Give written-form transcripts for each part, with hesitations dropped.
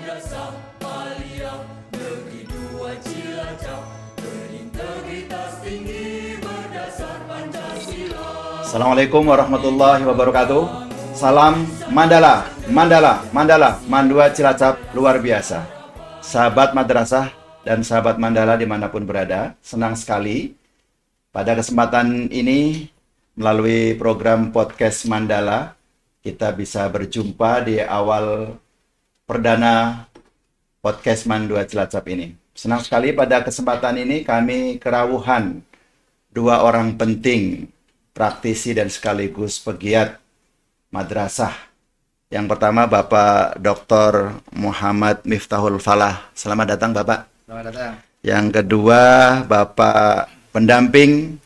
Madrasah Aliyah Negeri 2 Cilacap berintegritas tinggi berdasar Pancasila. Assalamualaikum warahmatullahi wabarakatuh. Salam Mandala, Mandala, Mandala, Mandua Cilacap luar biasa. Sahabat madrasah dan sahabat Mandala dimanapun berada, senang sekali pada kesempatan ini melalui program podcast Mandala kita bisa berjumpa di awal perdana podcast Mandua Cilacap ini. Senang sekali pada kesempatan ini kami kerawuhan dua orang penting, praktisi dan sekaligus pegiat madrasah. Yang pertama Bapak Dr. Muhammad Miftahul Falah. Selamat datang Bapak. Selamat datang. Yang kedua Bapak pendamping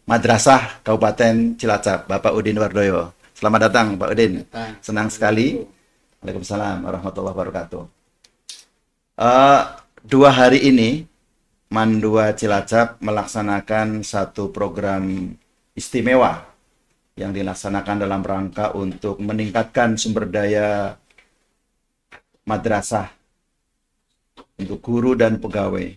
madrasah Kabupaten Cilacap, Bapak Udin Wardoyo. Selamat datang Pak Udin. Senang sekali. Waalaikumsalam warahmatullahi wabarakatuh. 2 hari ini Mandua Cilacap melaksanakan satu program istimewa yang dilaksanakan dalam rangka untuk meningkatkan sumber daya madrasah untuk guru dan pegawai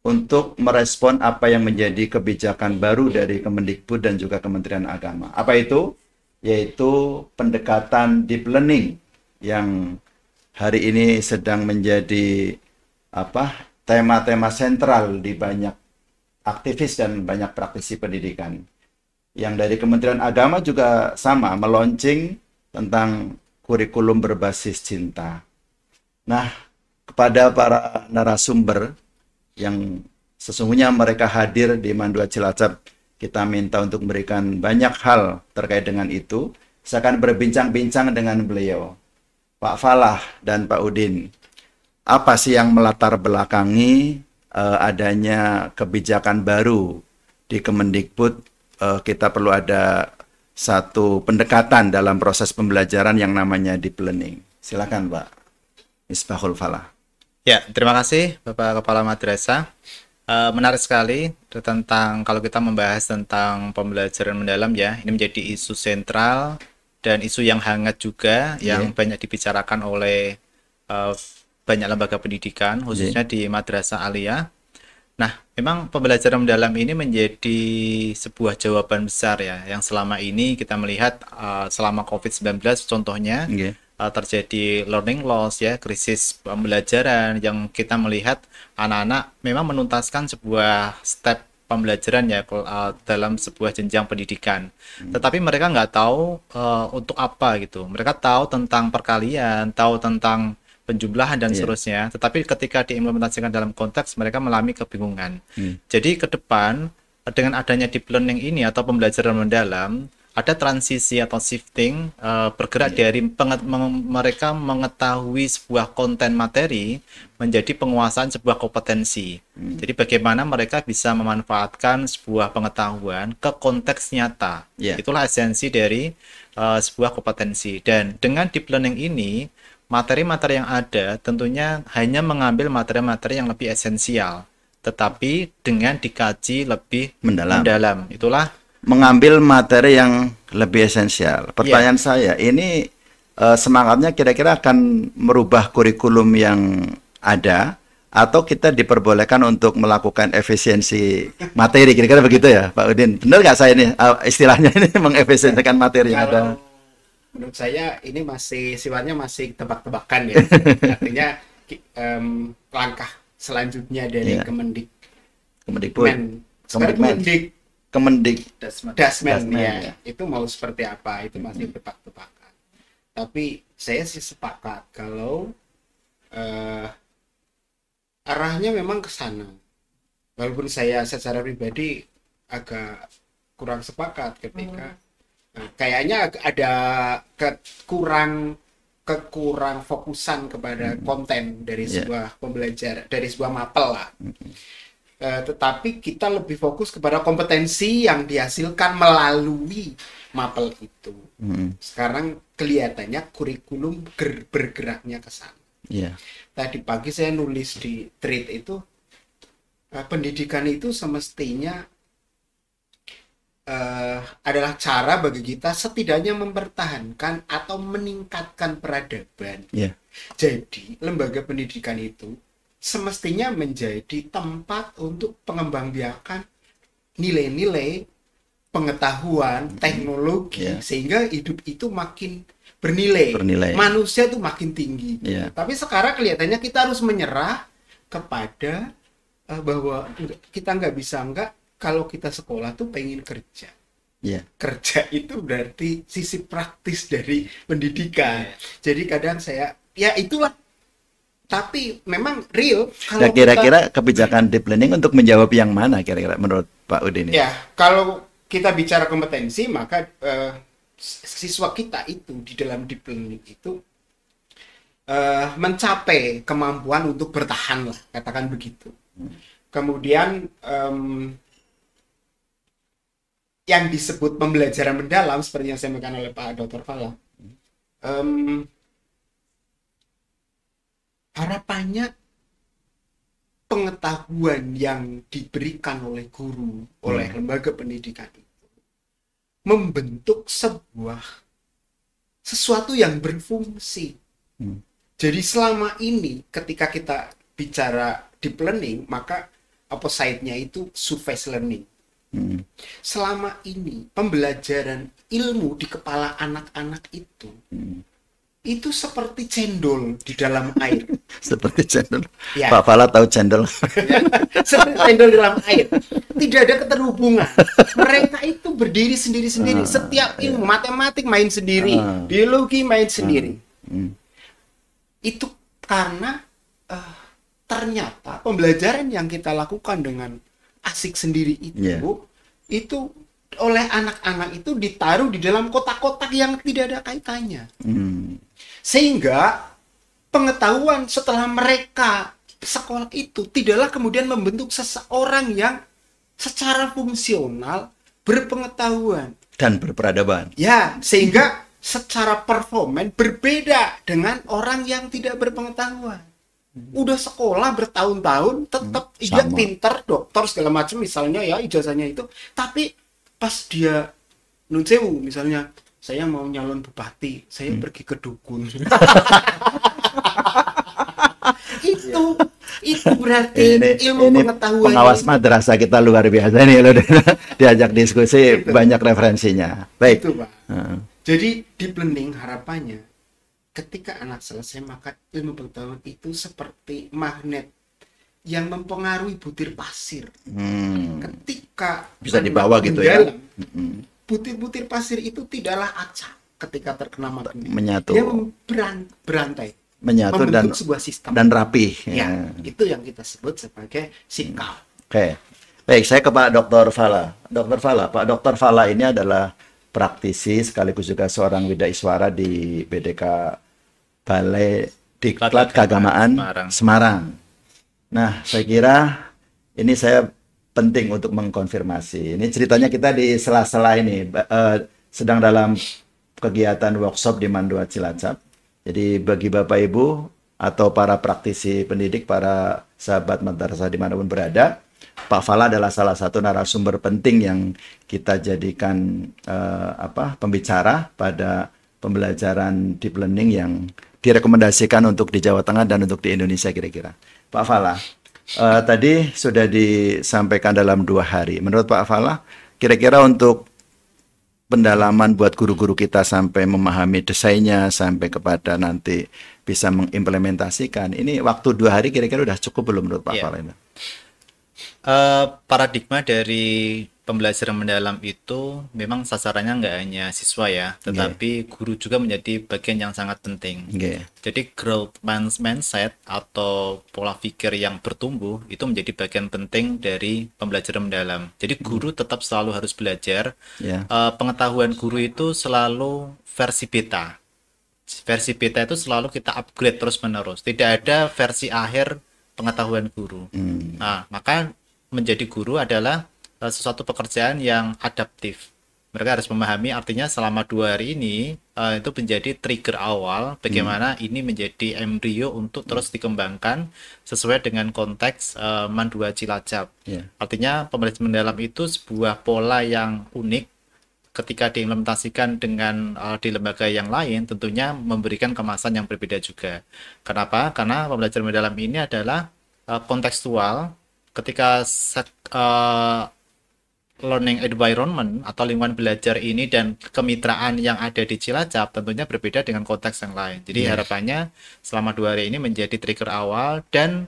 untuk merespon apa yang menjadi kebijakan baru dari Kemendikbud dan juga Kementerian Agama. Apa itu? Yaitu pendekatan deep learning yang hari ini sedang menjadi tema-tema sentral di banyak aktivis dan banyak praktisi pendidikan. Yang dari Kementerian Agama juga sama, meluncing tentang kurikulum berbasis cinta. Nah, kepada para narasumber yang sesungguhnya mereka hadir di Mandua Cilacap, kita minta untuk memberikan banyak hal terkait dengan itu. Saya akan berbincang-bincang dengan beliau, Pak Falah dan Pak Udin. Apa sih yang melatar belakangi adanya kebijakan baru di Kemendikbud? Kita perlu ada satu pendekatan dalam proses pembelajaran yang namanya deep learning. Silakan Pak Misbahul Falah. Ya, terima kasih Bapak Kepala Madrasah. Menarik sekali tentang kalau kita membahas tentang pembelajaran mendalam ya. Ini menjadi isu sentral dan isu yang hangat juga yang banyak dibicarakan oleh banyak lembaga pendidikan khususnya di Madrasah Aliyah. Nah, memang pembelajaran mendalam ini menjadi sebuah jawaban besar ya yang selama ini kita melihat selama COVID-19 contohnya. Terjadi learning loss ya, krisis pembelajaran yang kita melihat anak-anak memang menuntaskan sebuah step pembelajaran ya dalam sebuah jenjang pendidikan. Tetapi mereka nggak tahu untuk apa gitu. Mereka tahu tentang perkalian, tahu tentang penjumlahan dan seterusnya. Tetapi ketika diimplementasikan dalam konteks mereka mengalami kebingungan. Jadi ke depan dengan adanya deep learning ini atau pembelajaran mendalam ada transisi atau shifting bergerak dari mereka mengetahui sebuah konten materi menjadi penguasaan sebuah kompetensi. Jadi bagaimana mereka bisa memanfaatkan sebuah pengetahuan ke konteks nyata. Itulah esensi dari sebuah kompetensi. Dan dengan deep learning ini, materi-materi yang ada tentunya hanya mengambil materi-materi yang lebih esensial, tetapi dengan dikaji lebih mendalam. Itulah mengambil materi yang lebih esensial. Pertanyaan saya, ini semangatnya kira-kira akan merubah kurikulum yang ada atau kita diperbolehkan untuk melakukan efisiensi materi, kira-kira begitu ya Pak Udin? Benar nggak saya ini istilahnya ini mengefisiensikan materi yang ada? Menurut saya ini masih sifatnya masih tebak-tebakan ya. Artinya langkah selanjutnya dari Dasmen ya, itu mau seperti apa itu masih tebak-tebakan. Tapi saya sih sepakat kalau arahnya memang ke sana. Walaupun saya secara pribadi agak kurang sepakat ketika kayaknya ada kekurang fokusan kepada konten dari sebuah pembelajaran, dari sebuah mapel lah. Tetapi kita lebih fokus kepada kompetensi yang dihasilkan melalui mapel itu. Sekarang kelihatannya kurikulum bergeraknya ke sana. Tadi pagi saya nulis di thread itu, pendidikan itu semestinya adalah cara bagi kita setidaknya mempertahankan atau meningkatkan peradaban. Ya. Jadi, lembaga pendidikan itu semestinya menjadi tempat untuk pengembangbiakan nilai-nilai, pengetahuan, teknologi, Ya. sehingga hidup itu makin bernilai. Manusia itu makin tinggi. Ya. Tapi sekarang kelihatannya kita harus menyerah kepada bahwa kita nggak bisa kalau kita sekolah tuh pengen kerja. Ya. Kerja itu berarti sisi praktis dari pendidikan. Jadi kadang ya itulah. Tapi memang real kalau Nah, kira-kira kebijakan deep learning untuk menjawab yang mana kira-kira menurut Pak Udin? Ya, kalau kita bicara kompetensi, maka siswa kita itu di dalam deep learning itu mencapai kemampuan untuk bertahan lah, katakan begitu. Kemudian yang disebut pembelajaran mendalam seperti yang saya sampaikan oleh Pak Dr. Fala, harapannya pengetahuan yang diberikan oleh guru, oleh lembaga pendidikan itu membentuk sesuatu yang berfungsi. Jadi selama ini ketika kita bicara deep learning, maka opposite-nya itu surface learning. Selama ini pembelajaran ilmu di kepala anak-anak itu seperti cendol di dalam air. Seperti cendol. Ya. Pak Fala tahu cendol. Seperti cendol di dalam air. Tidak ada keterhubungan. Mereka itu berdiri sendiri-sendiri. Setiap ilmu, matematik main sendiri, biologi main sendiri. Itu karena ternyata pembelajaran yang kita lakukan dengan asik sendiri itu oleh anak-anak itu ditaruh di dalam kotak-kotak yang tidak ada kaitannya. Sehingga pengetahuan setelah mereka sekolah itu tidaklah kemudian membentuk seseorang yang secara fungsional berpengetahuan Dan berperadaban. ya, sehingga secara performan berbeda dengan orang yang tidak berpengetahuan. Udah sekolah bertahun-tahun tetap dia sama. pinter, dokter segala macam misalnya ya ijazahnya itu, tapi pas dia nun sewu misalnya saya mau nyalon bupati, saya pergi ke dukun. itu berarti ilmu pengetahuan pengawas madrasah kita luar biasa nih loh. Diajak diskusi Itu. banyak referensinya. Baik. itu, Pak. Jadi deep learning harapannya ketika anak selesai, maka ilmu pengetahuan itu seperti magnet yang mempengaruhi butir pasir. Ketika Bisa anak dibawa gitu ya. mendalam, butir-butir pasir itu tidaklah acak ketika terkena magnet. Menyatu. Dia berantai, Menyatu membentuk sebuah sistem. dan rapih. Ya, itu yang kita sebut sebagai sikap. Oke. Baik, saya ke Pak Dr. Fala. Dr. Fala, Pak Dr. Fala ini adalah praktisi sekaligus juga seorang widaiswara di BDK Balai Diklat Keagamaan Semarang. Nah, saya kira ini saya penting untuk mengkonfirmasi. Ini ceritanya kita di sela-sela ini sedang dalam kegiatan workshop di Mandua Cilacap. Jadi bagi Bapak Ibu atau para praktisi pendidik, para sahabat madrasah dimanapun berada, Pak Fala adalah salah satu narasumber penting yang kita jadikan pembicara pada pembelajaran deep learning yang direkomendasikan untuk di Jawa Tengah dan untuk di Indonesia kira-kira. Pak Fala, tadi sudah disampaikan dalam 2 hari. Menurut Pak Fala, kira-kira untuk pendalaman buat guru-guru kita sampai memahami desainnya, sampai kepada nanti bisa mengimplementasikan, ini waktu 2 hari kira-kira udah cukup belum menurut Pak Fala? Paradigma dari pembelajaran mendalam itu memang sasarannya nggak hanya siswa ya, tetapi guru juga menjadi bagian yang sangat penting. Jadi growth mindset atau pola pikir yang bertumbuh itu menjadi bagian penting dari pembelajaran mendalam. Jadi guru tetap selalu harus belajar. Pengetahuan guru itu selalu versi beta. Versi beta itu selalu kita upgrade terus-menerus. Tidak ada versi akhir pengetahuan guru. Nah, maka menjadi guru adalah sesuatu pekerjaan yang adaptif. Mereka harus memahami artinya selama 2 hari ini itu menjadi trigger awal bagaimana ini menjadi embrio untuk terus dikembangkan sesuai dengan konteks Mandua Cilacap. Ya. Artinya pembelajaran mendalam itu sebuah pola yang unik ketika diimplementasikan dengan di lembaga yang lain tentunya memberikan kemasan yang berbeda juga. Kenapa? Karena pembelajaran mendalam ini adalah kontekstual ketika learning environment atau lingkungan belajar ini dan kemitraan yang ada di Cilacap tentunya berbeda dengan konteks yang lain. Jadi harapannya selama 2 hari ini menjadi trigger awal dan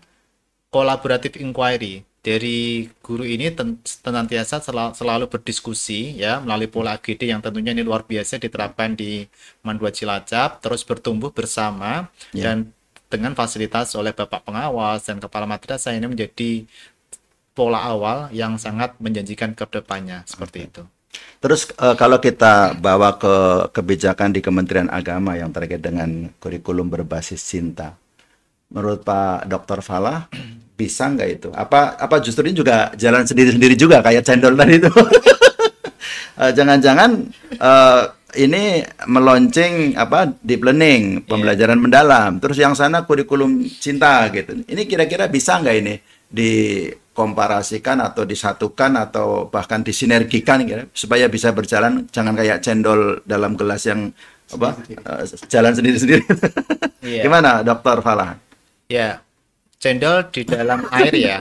collaborative inquiry dari guru ini senantiasa selalu berdiskusi ya melalui pola AGD yang tentunya ini luar biasa diterapkan di Mandua Cilacap, terus bertumbuh bersama dan dengan fasilitas oleh Bapak Pengawas dan Kepala Madrasah ini menjadi pola awal yang sangat menjanjikan ke depannya seperti itu. Terus kalau kita bawa ke kebijakan di Kementerian Agama yang terkait dengan kurikulum berbasis cinta, menurut Pak Dr. Falah bisa nggak itu? Apa justru ini juga jalan sendiri-sendiri juga kayak cendol tadi itu? Jangan-jangan ini melonceng deep learning, pembelajaran mendalam, terus yang sana kurikulum cinta gitu. Ini kira-kira bisa nggak ini dikomparasikan atau disatukan atau bahkan disinergikan gitu, supaya bisa berjalan, jangan kayak cendol dalam gelas yang jalan sendiri-sendiri. Gimana Dr. Falah? Ya, cendol di dalam air ya.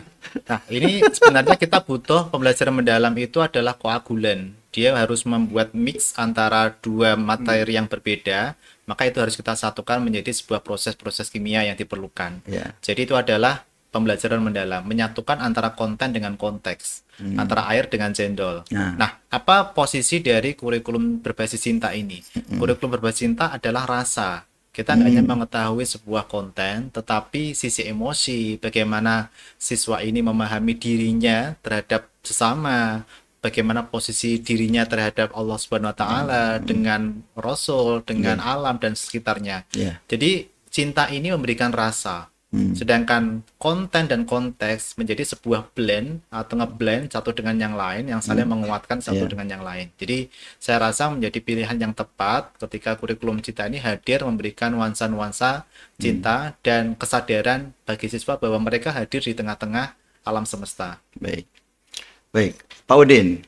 Nah, ini sebenarnya kita butuh pembelajaran mendalam itu adalah koagulan. Dia harus membuat mix antara 2 materi yang berbeda, maka itu harus kita satukan menjadi sebuah proses-proses kimia yang diperlukan. Jadi itu adalah pembelajaran mendalam, menyatukan antara konten dengan konteks, antara air dengan cendol. Nah, apa posisi dari kurikulum berbasis cinta ini? Kurikulum berbasis cinta adalah rasa. Kita nggak hanya mengetahui sebuah konten, tetapi sisi emosi, bagaimana siswa ini memahami dirinya terhadap sesama, bagaimana posisi dirinya terhadap Allah Subhanahu wa Ta'ala, dengan Rasul, dengan alam dan sekitarnya. Jadi cinta ini memberikan rasa. Sedangkan konten dan konteks menjadi sebuah blend atau ngeblend satu dengan yang lain yang saling menguatkan satu dengan yang lain. Jadi saya rasa menjadi pilihan yang tepat ketika kurikulum cinta ini hadir memberikan nuansa-nuansa cinta dan kesadaran bagi siswa bahwa mereka hadir di tengah-tengah alam semesta. Baik, Pak Udin,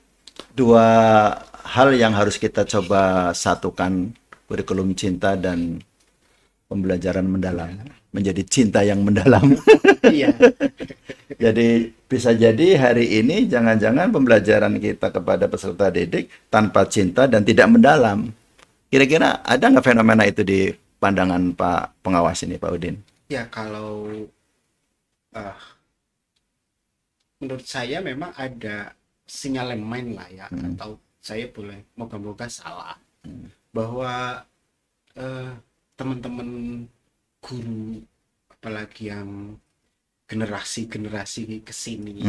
2 hal yang harus kita coba satukan, kurikulum cinta dan pembelajaran mendalam, menjadi cinta yang mendalam. Jadi bisa jadi hari ini jangan-jangan pembelajaran kita kepada peserta didik tanpa cinta dan tidak mendalam. Kira-kira ada nggak fenomena itu di pandangan Pak Pengawas ini, Pak Udin? Ya, kalau menurut saya memang ada sinyalemen lah ya, atau saya boleh moga-moga salah, bahwa teman-teman guru apalagi yang generasi kesini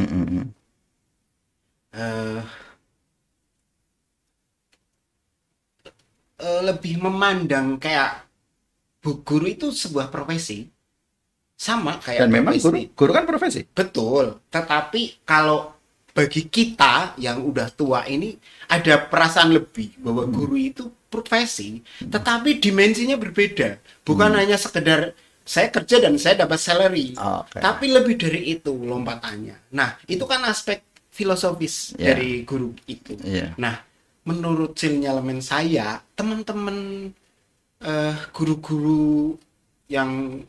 lebih memandang kayak guru itu sebuah profesi, sama kayak dan memang guru kan profesi. Betul, tetapi kalau bagi kita yang udah tua ini ada perasaan lebih bahwa guru itu profesi, tetapi dimensinya berbeda. Bukan hanya sekedar saya kerja dan saya dapat salary, tapi lebih dari itu lompatannya. Nah, itu kan aspek filosofis dari guru itu. Nah, menurut sinyalemen saya, teman-teman guru-guru yang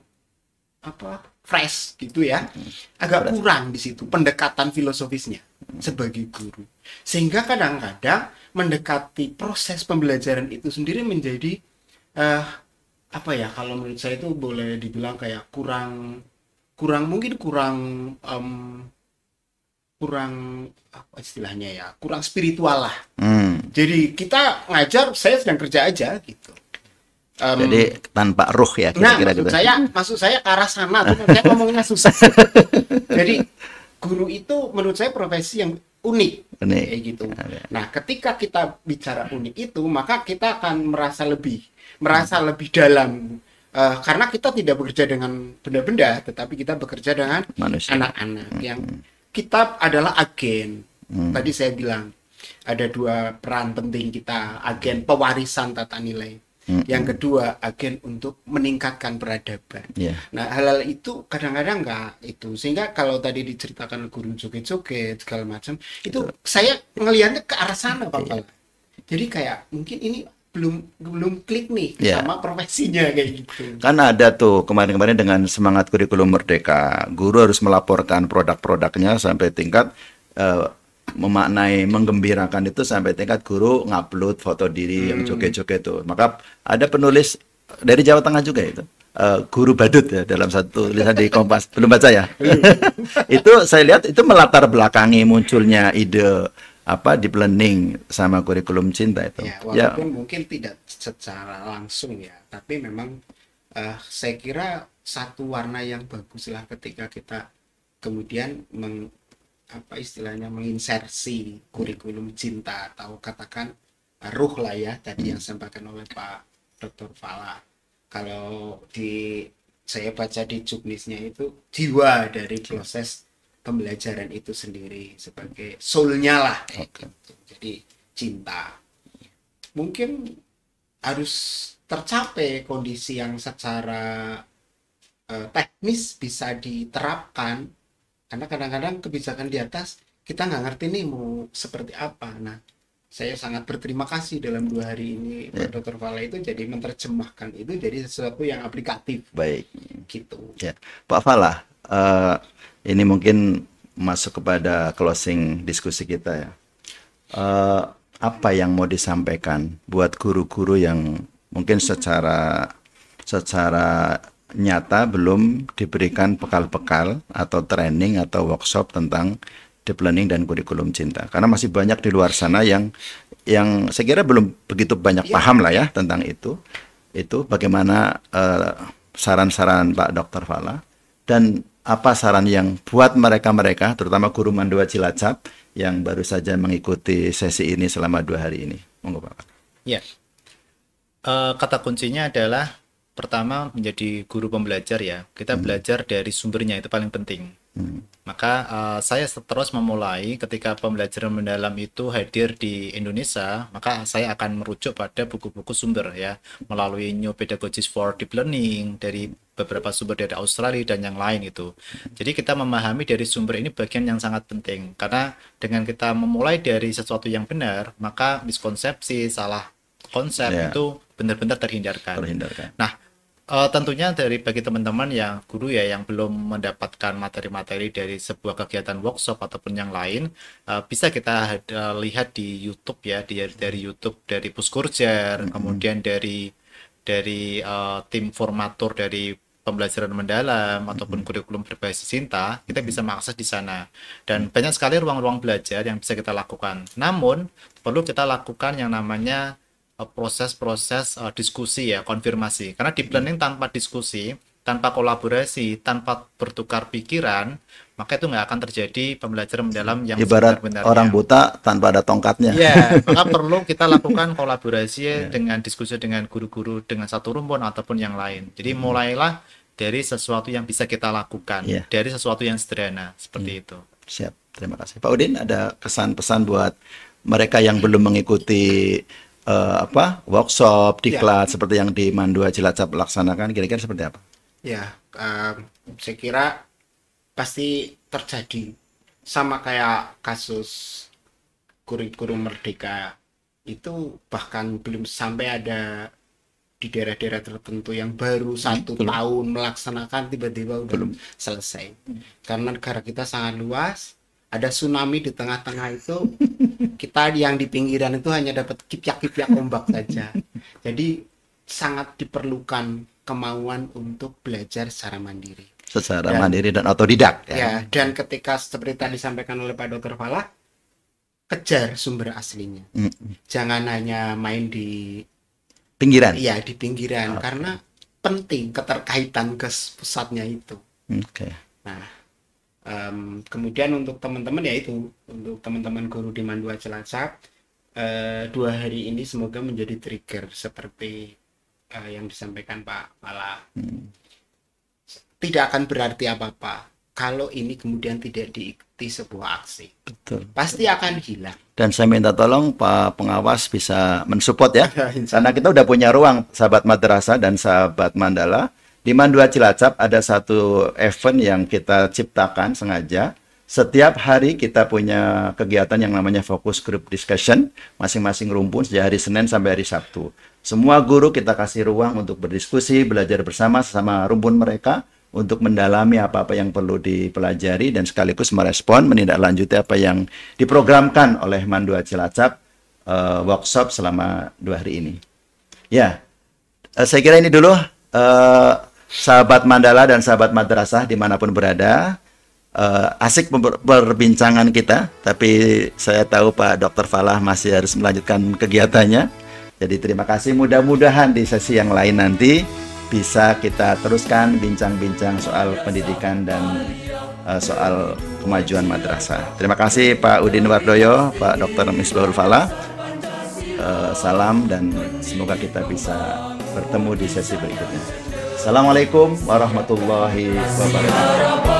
fresh gitu ya, agak kurang di situ pendekatan filosofisnya sebagai guru, sehingga kadang-kadang mendekati proses pembelajaran itu sendiri menjadi kalau menurut saya itu boleh dibilang kayak kurang apa istilahnya ya, kurang spiritual lah. Jadi kita ngajar, saya sedang kerja aja gitu. Jadi tanpa ruh ya kira-kira gitu. Maksud saya ke arah sana tuh, saya ngomongnya susah. Jadi guru itu menurut saya profesi yang unik. Kayak gitu. Nah, ketika kita bicara unik itu, maka kita akan merasa lebih dalam. Karena kita tidak bekerja dengan benda-benda, tetapi kita bekerja dengan manusia, anak-anak yang kita adalah agen. Tadi saya bilang ada dua peran penting kita, agen pewarisan tata nilai. Yang kedua, agen untuk meningkatkan peradaban. Ya. Nah, hal-hal itu kadang-kadang enggak itu. Sehingga kalau tadi diceritakan guru joget-joget segala macam, itu saya ngelihatnya ke arah sana, Pak Pala. Jadi kayak mungkin ini belum klik nih sama profesinya kayak gitu. Kan ada tuh kemarin-kemarin dengan semangat kurikulum merdeka, guru harus melaporkan produk-produknya sampai tingkat memaknai, menggembirakan itu sampai tingkat guru ngupload foto diri yang joget-joget itu. Maka ada penulis dari Jawa Tengah juga itu, guru badut ya, dalam satu tulisan di Kompas, belum baca ya. Itu saya lihat itu melatar belakangi munculnya ide apa deep learning sama kurikulum cinta itu. Ya, walaupun mungkin tidak secara langsung ya, tapi memang saya kira satu warna yang bagus lah ketika kita kemudian istilahnya menginsersi kurikulum cinta atau katakan ruh lah ya tadi yang disampaikan oleh Pak Dr. Fala. Kalau saya baca di juknisnya itu jiwa dari proses pembelajaran itu sendiri sebagai soul-nya lah. Jadi cinta. Mungkin harus tercapai kondisi yang secara teknis bisa diterapkan, karena kadang-kadang kebijakan di atas kita nggak ngerti nih mau seperti apa. Nah, saya sangat berterima kasih dalam 2 hari ini Pak Dr. Fala itu jadi menerjemahkan itu jadi sesuatu yang aplikatif. Baik. Gitu. Ya. Pak Fala, ini mungkin masuk kepada closing diskusi kita ya. Apa yang mau disampaikan buat guru-guru yang mungkin secara nyata belum diberikan bekal-bekal atau training atau workshop tentang deep learning dan kurikulum cinta. Karena masih banyak di luar sana yang saya kira belum begitu banyak paham lah ya tentang itu. Itu bagaimana saran-saran Pak Dr. Fala, dan apa saran yang buat mereka terutama guru Mandua Cilacap yang baru saja mengikuti sesi ini selama 2 hari ini. Monggo Pak. Ya, kata kuncinya adalah pertama menjadi guru pembelajar ya. Kita belajar dari sumbernya, itu paling penting. Maka saya terus memulai ketika pembelajaran mendalam itu hadir di Indonesia, maka saya akan merujuk pada buku-buku sumber ya, melalui New Pedagogies for Deep Learning dari beberapa sumber dari Australia dan yang lain itu. Jadi kita memahami dari sumber ini bagian yang sangat penting, karena dengan kita memulai dari sesuatu yang benar, maka miskonsepsi, salah konsep itu benar-benar terhindarkan. Nah, tentunya bagi teman-teman yang guru ya yang belum mendapatkan materi-materi dari sebuah kegiatan workshop ataupun yang lain, bisa kita lihat di YouTube ya, dari YouTube dari Puskurjer, kemudian dari tim formatur dari pembelajaran mendalam ataupun kurikulum berbasis cinta, kita bisa mengakses di sana. Dan banyak sekali ruang-ruang belajar yang bisa kita lakukan. Namun perlu kita lakukan yang namanya proses-proses diskusi ya, konfirmasi. Karena deep learning tanpa diskusi, tanpa kolaborasi, tanpa bertukar pikiran, maka itu nggak akan terjadi pembelajaran mendalam yang ibarat orang buta tanpa ada tongkatnya. Ya, maka perlu kita lakukan kolaborasi dengan diskusi dengan guru-guru dengan satu rumpun ataupun yang lain. Jadi mulailah dari sesuatu yang bisa kita lakukan, dari sesuatu yang sederhana seperti itu. Siap, terima kasih. Pak Udin, ada kesan-pesan buat mereka yang belum mengikuti workshop diklat seperti yang di Mandua Cilacap laksanakan, kira-kira seperti apa? Ya, saya kira pasti terjadi sama kayak kasus kurikulum merdeka itu, bahkan belum sampai ada di daerah-daerah tertentu yang baru 1 tahun melaksanakan tiba-tiba belum selesai. Karena negara kita sangat luas, ada tsunami di tengah-tengah itu, kita yang di pinggiran itu hanya dapat kipyak-kipyak ombak saja. Jadi sangat diperlukan kemauan untuk belajar secara mandiri. Mandiri dan otodidak. Ya, dan ketika seperti tadi disampaikan oleh Pak Dr. Fala, kejar sumber aslinya. Jangan hanya main di pinggiran. Iya, di pinggiran, karena penting keterkaitan ke pusatnya itu. Nah, kemudian untuk teman-teman untuk teman-teman guru di Mandua Cilacap, 2 hari ini semoga menjadi trigger seperti yang disampaikan Pak Fala. Tidak akan berarti apa-apa kalau ini kemudian tidak seperti sebuah aksi. Betul. Pasti akan hilang. Dan saya minta tolong Pak Pengawas bisa mensupport ya. Karena kita udah punya ruang, sahabat madrasah dan sahabat Mandala. Di Mandua Cilacap ada satu event yang kita ciptakan sengaja. Setiap hari kita punya kegiatan yang namanya focus group discussion, masing-masing rumpun sejak hari Senin sampai hari Sabtu. Semua guru kita kasih ruang untuk berdiskusi, belajar bersama sesama rumpun mereka untuk mendalami apa-apa yang perlu dipelajari dan sekaligus merespon, menindaklanjuti apa yang diprogramkan oleh Mandua Cilacap workshop selama 2 hari ini. Ya, saya kira ini dulu sahabat Mandala dan sahabat madrasah dimanapun berada. Asik perbincangan kita, tapi saya tahu Pak Dr. Falah masih harus melanjutkan kegiatannya. Jadi terima kasih, mudah-mudahan di sesi yang lain nanti bisa kita teruskan bincang-bincang soal pendidikan dan soal kemajuan madrasah. Terima kasih Pak Udin Wardoyo, Pak Dr. Misbahul Falah. Salam dan semoga kita bisa bertemu di sesi berikutnya. Assalamualaikum warahmatullahi wabarakatuh.